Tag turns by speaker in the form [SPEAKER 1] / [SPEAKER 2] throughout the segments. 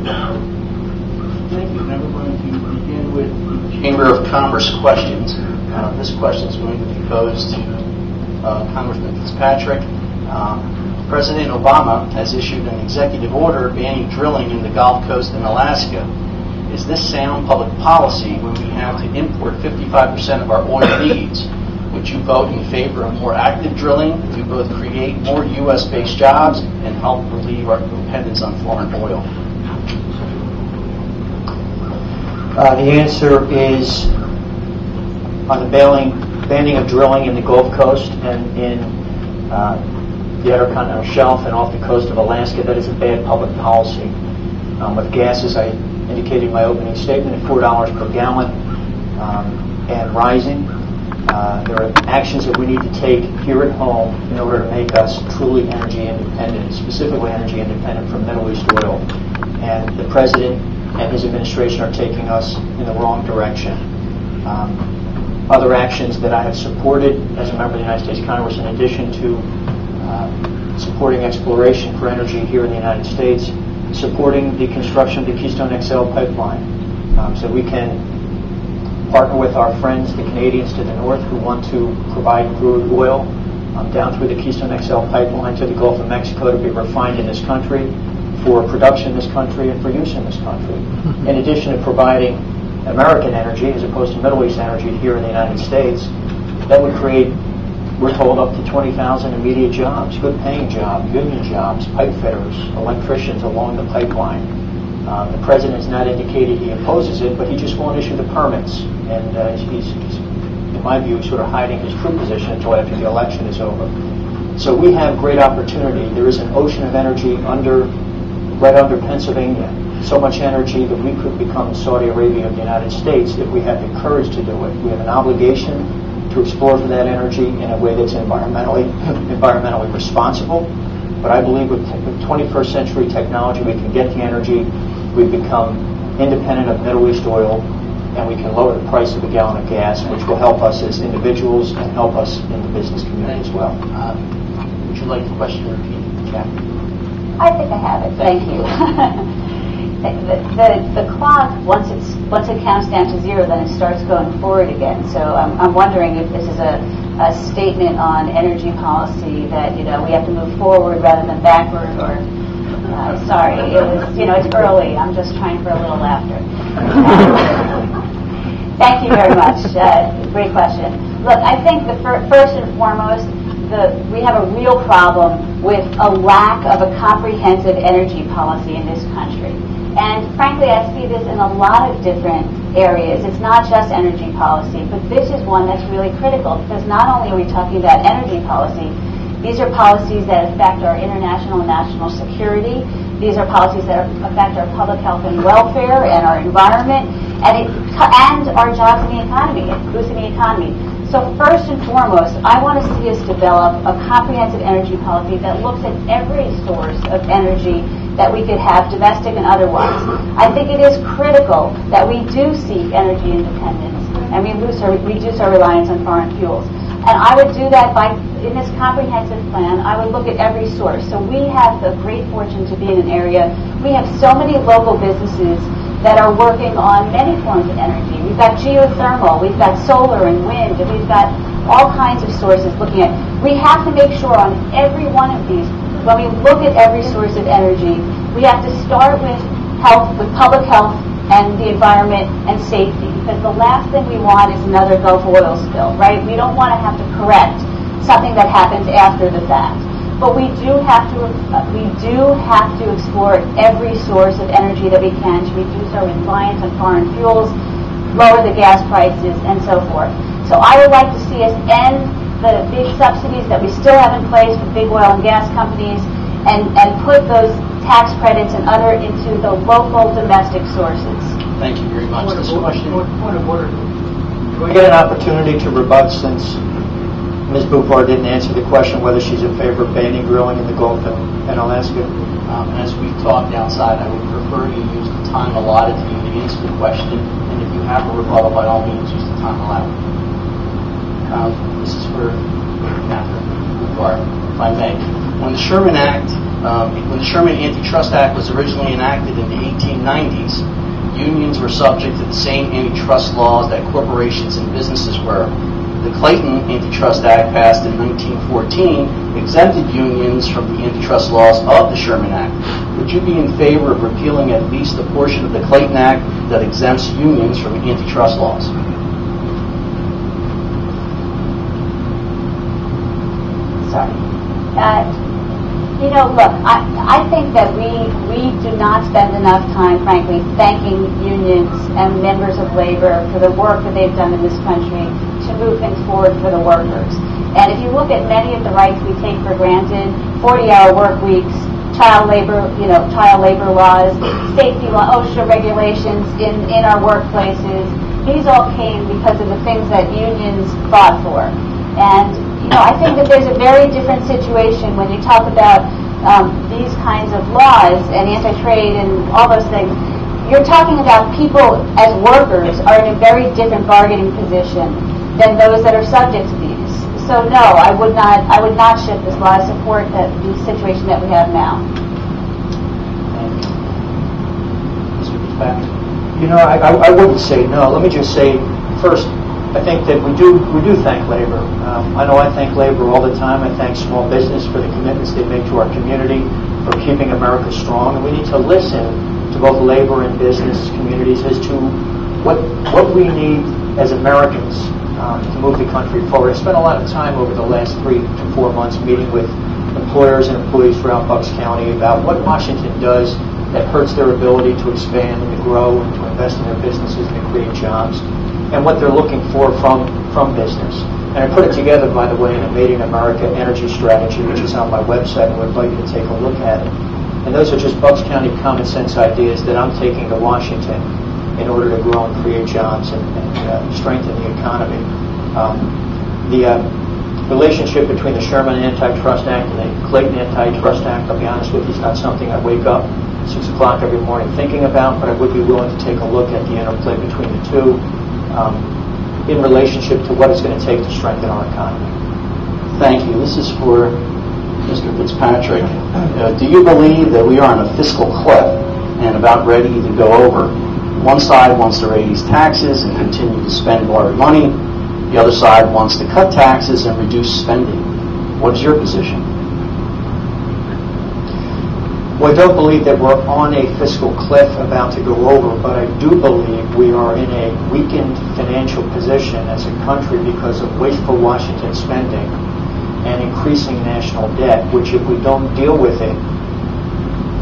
[SPEAKER 1] Thank you. Now we're going to begin with the Chamber of Commerce questions. This question is going to be posed to Congressman Fitzpatrick. President Obama has issued an executive order banning drilling in the Gulf Coast in Alaska. Is this sound public policy when we have to import 55% of our oil needs? Would you vote in favor of more active drilling to both create more U.S.-based jobs and help relieve our dependence on foreign oil?
[SPEAKER 2] The answer is on the banning of drilling in the Gulf Coast and in the Outer Continental Shelf and off the coast of Alaska. That is a bad public policy. With gas, as I indicated in my opening statement, at $4 per gallon and rising, there are actions that we need to take here at home in order to make us truly energy independent, specifically energy independent from Middle East oil. And the President and his administration are taking us in the wrong direction. Other actions that I have supported as a member of the United States Congress, in addition to supporting exploration for energy here in the United States, supporting the construction of the Keystone XL pipeline, so we can partner with our friends, the Canadians to the north, who want to provide crude oil down through the Keystone XL pipeline to the Gulf of Mexico to be refined in this country for production in this country and for use in this country. In addition to providing American energy as opposed to Middle East energy here in the United States, that would create, we're told, up to 20,000 immediate jobs, good-paying jobs, union jobs, pipe fitters, electricians along the pipeline. The President has not indicated he opposes it, but he just won't issue the permits. And he's, in my view, sort of hiding his true position until after the election is over. So we have great opportunity. There is an ocean of energy right under Pennsylvania. So much energy that we could become Saudi Arabia of the United States if we had the courage to do it. We have an obligation to explore for that energy in a way that's environmentally responsible. But I believe with 21st century technology, we can get the energy. We've become independent of Middle East oil, and we can lower the price of a gallon of gas, which will help us as individuals and help us in the business community as well.
[SPEAKER 1] Would you like the question repeated, Jackie?
[SPEAKER 3] I think I have it. Thank you. The clock, once it counts down to zero, then it starts going forward again. So I'm wondering if this is a statement on energy policy that we have to move forward rather than backward, or sorry, it was it's early. I'm just trying for a little laughter. Thank you very much. Great question. Look, I think first and foremost, we have a real problem with a lack of a comprehensive energy policy in this country. And frankly, I see this in a lot of different areas. It's not just energy policy, but this is one that's really critical, because not only are we talking about energy policy, these are policies that affect our international and national security. These are policies that affect our public health and welfare and our environment and our jobs in the economy, boosting the economy. So first and foremost, I want to see us develop a comprehensive energy policy that looks at every source of energy that we could have, domestic and otherwise. I think it is critical that we do seek energy independence and we reduce our reliance on foreign fuels. And I would do that in this comprehensive plan, I would look at every source. So we have the great fortune to be in an area, we have so many local businesses that are working on many forms of energy. We've got geothermal, we've got solar and wind, and we've got all kinds of sources looking at. We have to make sure on every one of these, when we look at every source of energy, we have to start with public health and the environment and safety, because the last thing we want is another Gulf oil spill, right? We don't want to have to correct something that happens after the fact. But we do have to explore every source of energy that we can to reduce our reliance on foreign fuels, lower the gas prices, and so forth. So I would like to see us end the big subsidies that we still have in place for big oil and gas companies, and put those tax credits and other into the local domestic sources.
[SPEAKER 1] Thank you very much. This question.
[SPEAKER 2] Point of order. Do we get an opportunity to rebut, since Ms. Bufar didn't answer the question whether she's in favor of banning drilling in the Gulf and Alaska?
[SPEAKER 1] As we talked outside, I would prefer you use the time allotted to you to answer the question, and if you have a rebuttal, by all means, use the time allotted. This is for Catherine Bufar, if I may. When the Sherman Act When the Sherman Antitrust Act was originally enacted in the 1890s, unions were subject to the same antitrust laws that corporations and businesses were. The Clayton Antitrust Act, passed in 1914, exempted unions from the antitrust laws of the Sherman Act. Would you be in favor of repealing at least a portion of the Clayton Act that exempts unions from antitrust laws?
[SPEAKER 3] Sorry. Look, I think that we do not spend enough time, frankly, thanking unions and members of labor for the work that they've done in this country to move things forward for the workers. And if you look at many of the rights we take for granted, 40-hour work weeks, child labor laws, safety law, OSHA regulations in our workplaces, these all came because of the things that unions fought for. And I think that there's a very different situation when you talk about these kinds of laws and anti-trade and all those things. You're talking about people as workers are in a very different bargaining position than those that are subject to these. So no, I would not shift this law. I support the situation that we have now.
[SPEAKER 1] Mr. Fitzpatrick?
[SPEAKER 2] I wouldn't say no. Let me just say, first, I think that we do thank labor. I know I thank labor all the time. I thank small business for the commitments they make to our community, for keeping America strong. And we need to listen to both labor and business communities as to what we need as Americans to move the country forward. I spent a lot of time over the last 3 to 4 months meeting with employers and employees throughout Bucks County about what Washington does that hurts their ability to expand and to grow and to invest in their businesses and to create jobs, and what they're looking for from business. And I put it together, by the way, in a Made in America energy strategy, which is on my website, and I would invite you to take a look at it. And those are just Bucks County common sense ideas that I'm taking to Washington in order to grow and create jobs and strengthen the economy. The relationship between the Sherman Antitrust Act and the Clayton Antitrust Act, I'll be honest with you, is not something I wake up 6 o'clock every morning thinking about, but I would be willing to take a look at the interplay between the two in relationship to what it's going to take to strengthen our economy.
[SPEAKER 1] Thank you. This is for Mr. Fitzpatrick. Do you believe that we are on a fiscal cliff and about ready to go over? One side wants to raise taxes and continue to spend more money. The other side wants to cut taxes and reduce spending. What is your position?
[SPEAKER 2] Well, I don't believe that we're on a fiscal cliff about to go over, but I do believe we are in a weakened financial position as a country because of wasteful Washington spending and increasing national debt, which, if we don't deal with it,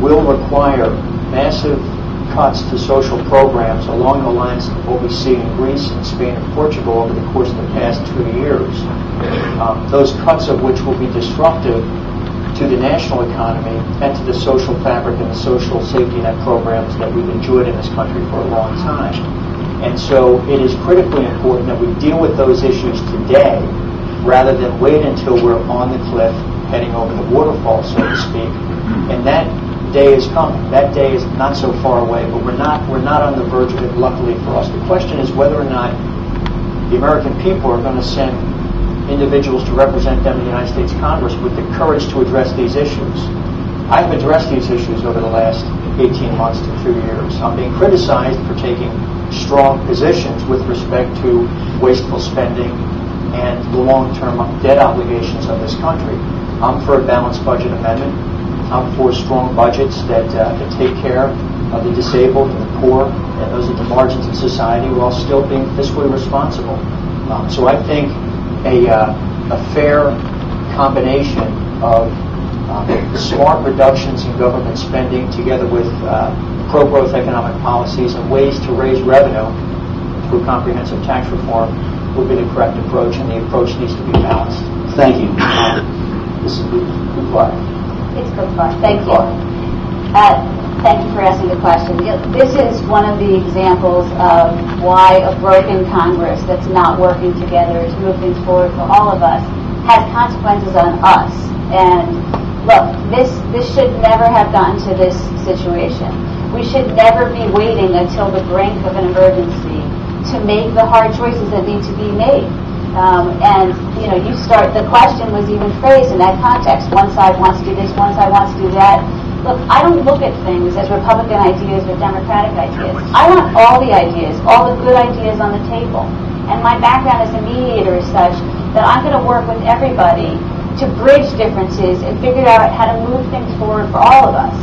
[SPEAKER 2] will require massive cuts to social programs along the lines of what we see in Greece and Spain and Portugal over the course of the past 2 years. Those cuts of which will be disruptive to the national economy and to the social fabric and the social safety net programs that we've enjoyed in this country for a long time. And so it is critically important that we deal with those issues today rather than wait until we're on the cliff heading over the waterfall, so to speak. And that day is coming. That day is not so far away, but we're not on the verge of it, luckily for us. The question is whether or not the American people are going to send individuals to represent them in the United States Congress with the courage to address these issues. I have addressed these issues over the last 18 months to 2 years. I'm being criticized for taking strong positions with respect to wasteful spending and the long-term debt obligations of this country. I'm for a balanced budget amendment. I'm for strong budgets that take care of the disabled and the poor and those at the margins of society while still being fiscally responsible. So I think a fair combination of smart reductions in government spending together with pro-growth economic policies and ways to raise revenue through comprehensive tax reform would be the correct approach, and the approach needs to be balanced.
[SPEAKER 1] Thank you. This is good reply.
[SPEAKER 3] It's good fun. Thank you. Thank you for asking the question. This is one of the examples of why a broken Congress that's not working together to move things forward for all of us has consequences on us. And look, this should never have gotten to this situation. We should never be waiting until the brink of an emergency to make the hard choices that need to be made. And, you start, the question was even phrased in that context. One side wants to do this, one side wants to do that. Look, I don't look at things as Republican ideas or Democratic ideas. I want all the ideas, all the good ideas on the table. And my background as a mediator is such that I'm going to work with everybody to bridge differences and figure out how to move things forward for all of us.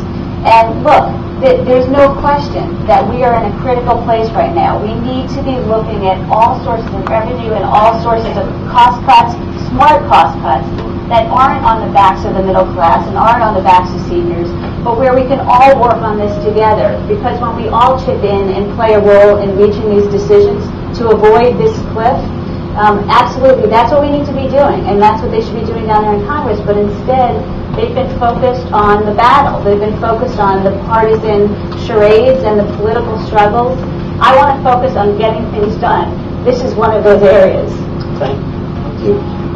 [SPEAKER 3] And look, there's no question that we are in a critical place right now. We need to be looking at all sources of revenue and all sources of cost cuts, smart cost cuts, that aren't on the backs of the middle class and aren't on the backs of seniors, but where we can all work on this together. Because when we all chip in and play a role in reaching these decisions to avoid this cliff, absolutely, that's what we need to be doing, and that's what they should be doing down there in Congress. But instead, they've been focused on the battle. They've been focused on the partisan charades and the political struggles. I want to focus on getting things done. This is one of those areas.
[SPEAKER 2] Thank you.